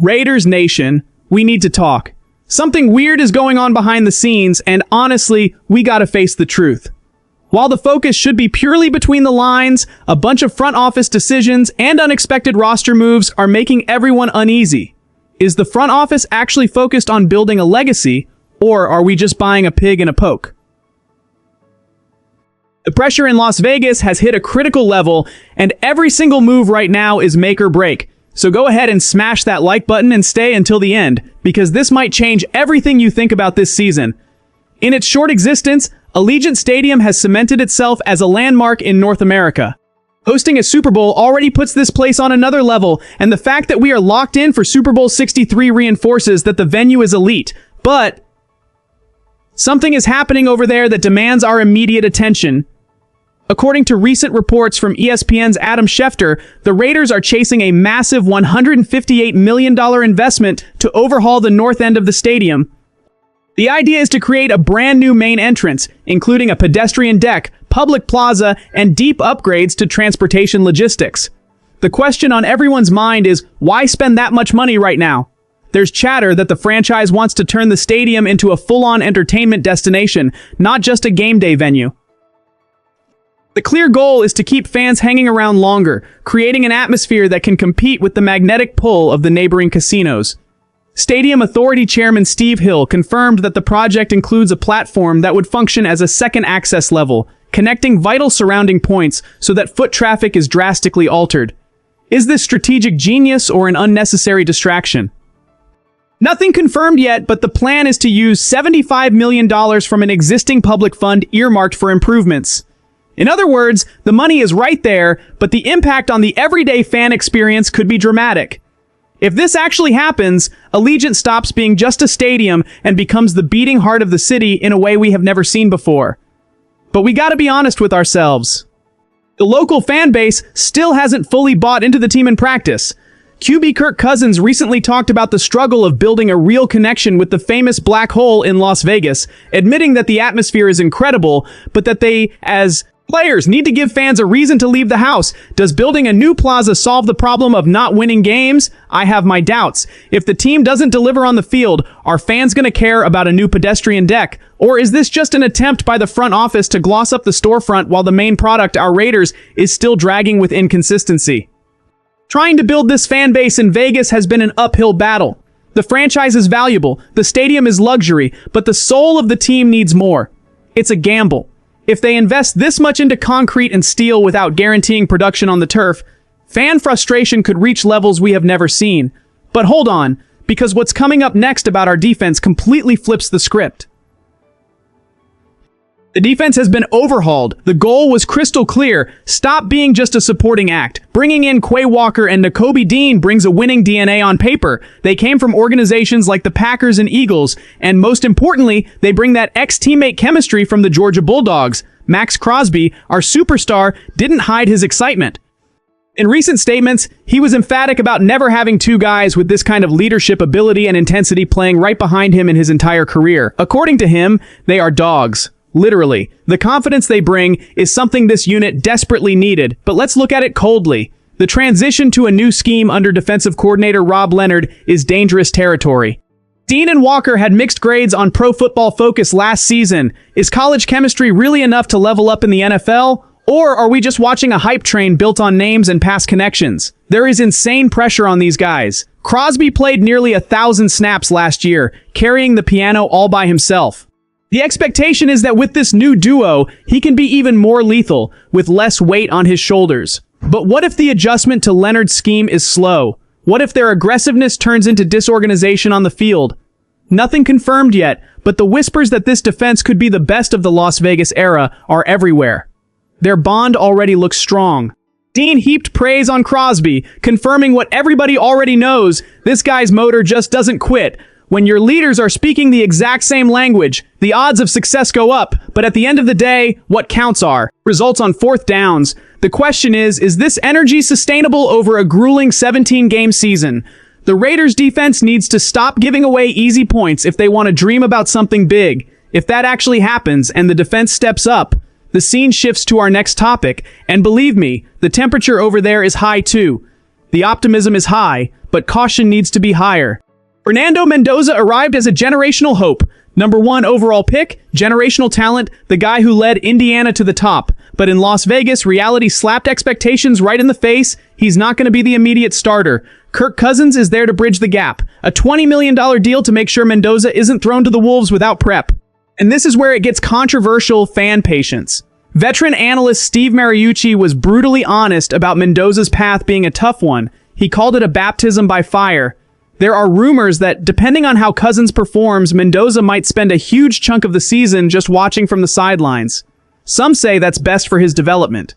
Raiders Nation, we need to talk. Something weird is going on behind the scenes, and honestly, we gotta face the truth. While the focus should be purely between the lines, a bunch of front office decisions and unexpected roster moves are making everyone uneasy. Is the front office actually focused on building a legacy, or are we just buying a pig in a poke? The pressure in Las Vegas has hit a critical level, and every single move right now is make or break. So go ahead and smash that like button and stay until the end, because this might change everything you think about this season. In its short existence, Allegiant Stadium has cemented itself as a landmark in North America. Hosting a Super Bowl already puts this place on another level, and the fact that we are locked in for Super Bowl 63 reinforces that the venue is elite. But something is happening over there that demands our immediate attention. According to recent reports from ESPN's Adam Schefter, the Raiders are chasing a massive $158 million investment to overhaul the north end of the stadium. The idea is to create a brand new main entrance, including a pedestrian deck, public plaza, and deep upgrades to transportation logistics. The question on everyone's mind is, why spend that much money right now? There's chatter that the franchise wants to turn the stadium into a full-on entertainment destination, not just a game day venue. The clear goal is to keep fans hanging around longer, creating an atmosphere that can compete with the magnetic pull of the neighboring casinos. Stadium Authority Chairman Steve Hill confirmed that the project includes a platform that would function as a second access level, connecting vital surrounding points so that foot traffic is drastically altered. Is this strategic genius or an unnecessary distraction? Nothing confirmed yet, but the plan is to use $75 million from an existing public fund earmarked for improvements. In other words, the money is right there, but the impact on the everyday fan experience could be dramatic. If this actually happens, Allegiant stops being just a stadium and becomes the beating heart of the city in a way we have never seen before. But we gotta be honest with ourselves. The local fan base still hasn't fully bought into the team in practice. QB Kirk Cousins recently talked about the struggle of building a real connection with the famous black hole in Las Vegas, admitting that the atmosphere is incredible, but that they, as players, need to give fans a reason to leave the house. Does building a new plaza solve the problem of not winning games? I have my doubts. If the team doesn't deliver on the field, are fans going to care about a new pedestrian deck? Or is this just an attempt by the front office to gloss up the storefront while the main product, our Raiders, is still dragging with inconsistency? Trying to build this fan base in Vegas has been an uphill battle. The franchise is valuable, the stadium is luxury, but the soul of the team needs more. It's a gamble. If they invest this much into concrete and steel without guaranteeing production on the turf, fan frustration could reach levels we have never seen. But hold on, because what's coming up next about our defense completely flips the script. The defense has been overhauled. The goal was crystal clear. Stop being just a supporting act. Bringing in Quay and Nakobe brings a winning DNA on paper. They came from organizations like the Packers and Eagles, and most importantly, they bring that ex-teammate chemistry from the Georgia Bulldogs. Maxx Crosby, our superstar, didn't hide his excitement. In recent statements, he was emphatic about never having two guys with this kind of leadership ability and intensity playing right behind him in his entire career. According to him, they are dogs. Literally, the confidence they bring is something this unit desperately needed, but let's look at it coldly. The transition to a new scheme under defensive coordinator Rob Leonard is dangerous territory. Dean and Walker had mixed grades on Pro Football Focus last season. Is college chemistry really enough to level up in the NFL? Or are we just watching a hype train built on names and past connections? There is insane pressure on these guys. Crosby played nearly 1,000 snaps last year, carrying the piano all by himself. The expectation is that with this new duo, he can be even more lethal, with less weight on his shoulders. But what if the adjustment to Leonard's scheme is slow? What if their aggressiveness turns into disorganization on the field? Nothing confirmed yet, but the whispers that this defense could be the best of the Las Vegas era are everywhere. Their bond already looks strong. Dean heaped praise on Crosby, confirming what everybody already knows: this guy's motor just doesn't quit. When your leaders are speaking the exact same language, the odds of success go up, but at the end of the day, what counts are results on fourth downs. The question is this energy sustainable over a grueling 17-game season? The Raiders defense needs to stop giving away easy points if they want to dream about something big. If that actually happens and the defense steps up, the scene shifts to our next topic, and believe me, the temperature over there is high too. The optimism is high, but caution needs to be higher. Fernando Mendoza arrived as a generational hope. Number 1 overall pick, generational talent, the guy who led Indiana to the top. But in Las Vegas, reality slapped expectations right in the face. He's not going to be the immediate starter. Kirk Cousins is there to bridge the gap. A $20 million deal to make sure Mendoza isn't thrown to the wolves without prep. And this is where it gets controversial: fan patience. Veteran analyst Steve Mariucci was brutally honest about Mendoza's path being a tough one. He called it a baptism by fire. There are rumors that, depending on how Cousins performs, Mendoza might spend a huge chunk of the season just watching from the sidelines. Some say that's best for his development.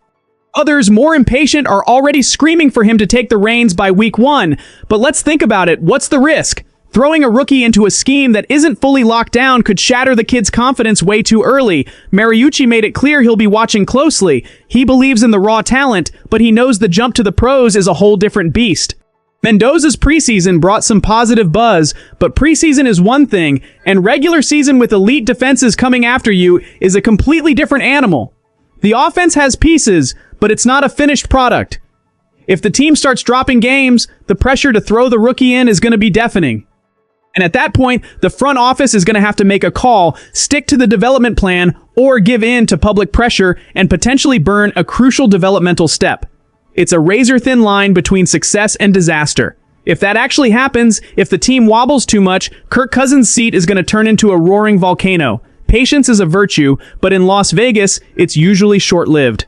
Others, more impatient, are already screaming for him to take the reins by week 1. But let's think about it. What's the risk? Throwing a rookie into a scheme that isn't fully locked down could shatter the kid's confidence way too early. Mariucci made it clear he'll be watching closely. He believes in the raw talent, but he knows the jump to the pros is a whole different beast. Mendoza's preseason brought some positive buzz, but preseason is one thing, and regular season with elite defenses coming after you is a completely different animal. The offense has pieces, but it's not a finished product. If the team starts dropping games, the pressure to throw the rookie in is going to be deafening. And at that point, the front office is going to have to make a call, stick to the development plan, or give in to public pressure and potentially burn a crucial developmental step. It's a razor-thin line between success and disaster. If that actually happens, if the team wobbles too much, Kirk Cousins' seat is going to turn into a roaring volcano. Patience is a virtue, but in Las Vegas, it's usually short-lived.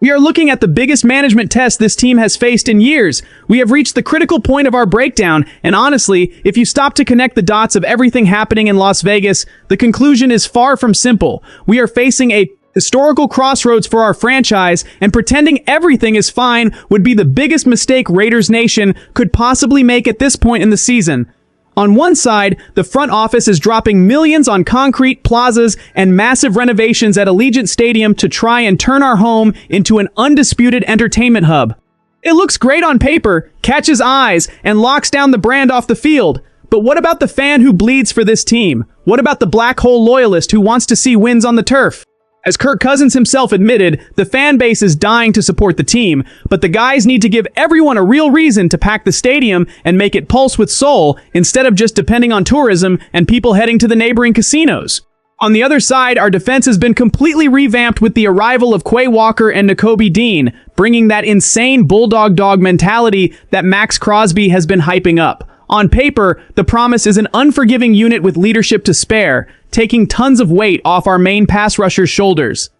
We are looking at the biggest management test this team has faced in years. We have reached the critical point of our breakdown, and honestly, if you stop to connect the dots of everything happening in Las Vegas, the conclusion is far from simple. We are facing a historical crossroads for our franchise, and pretending everything is fine would be the biggest mistake Raiders Nation could possibly make at this point in the season. On one side, the front office is dropping millions on concrete, plazas, and massive renovations at Allegiant Stadium to try and turn our home into an undisputed entertainment hub. It looks great on paper, catches eyes, and locks down the brand off the field. But what about the fan who bleeds for this team? What about the black hole loyalist who wants to see wins on the turf? As Kirk Cousins himself admitted, the fan base is dying to support the team, but the guys need to give everyone a real reason to pack the stadium and make it pulse with soul instead of just depending on tourism and people heading to the neighboring casinos. On the other side, our defense has been completely revamped with the arrival of Quay and Nakobe Dean, bringing that insane bulldog dog mentality that Maxx Crosby has been hyping up. On paper, the promise is an unforgiving unit with leadership to spare, taking tons of weight off our main pass rusher's shoulders.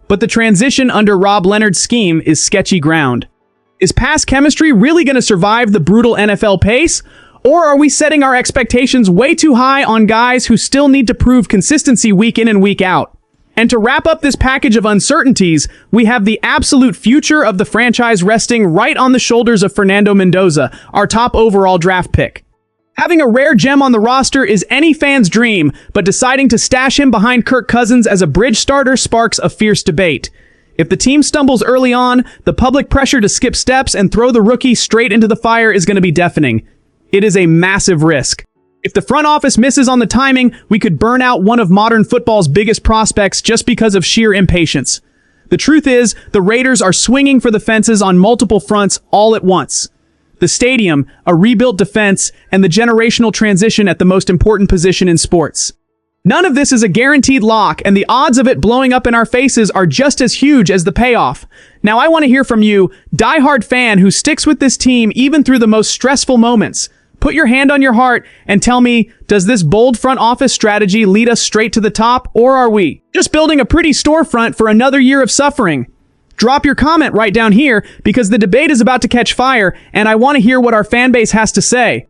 But the transition under Rob Leonard's scheme is sketchy ground. Is pass chemistry really going to survive the brutal NFL pace? Or are we setting our expectations way too high on guys who still need to prove consistency week in and week out? And to wrap up this package of uncertainties, we have the absolute future of the franchise resting right on the shoulders of Fernando Mendoza, our top overall draft pick. Having a rare gem on the roster is any fan's dream, but deciding to stash him behind Kirk Cousins as a bridge starter sparks a fierce debate. If the team stumbles early on, the public pressure to skip steps and throw the rookie straight into the fire is going to be deafening. It is a massive risk. If the front office misses on the timing, we could burn out one of modern football's biggest prospects just because of sheer impatience. The truth is, the Raiders are swinging for the fences on multiple fronts all at once. The stadium, a rebuilt defense, and the generational transition at the most important position in sports. None of this is a guaranteed lock, and the odds of it blowing up in our faces are just as huge as the payoff. Now I want to hear from you, diehard fan who sticks with this team even through the most stressful moments. Put your hand on your heart and tell me, does this bold front office strategy lead us straight to the top, or are we just building a pretty storefront for another year of suffering? Drop your comment right down here because the debate is about to catch fire and I want to hear what our fan base has to say.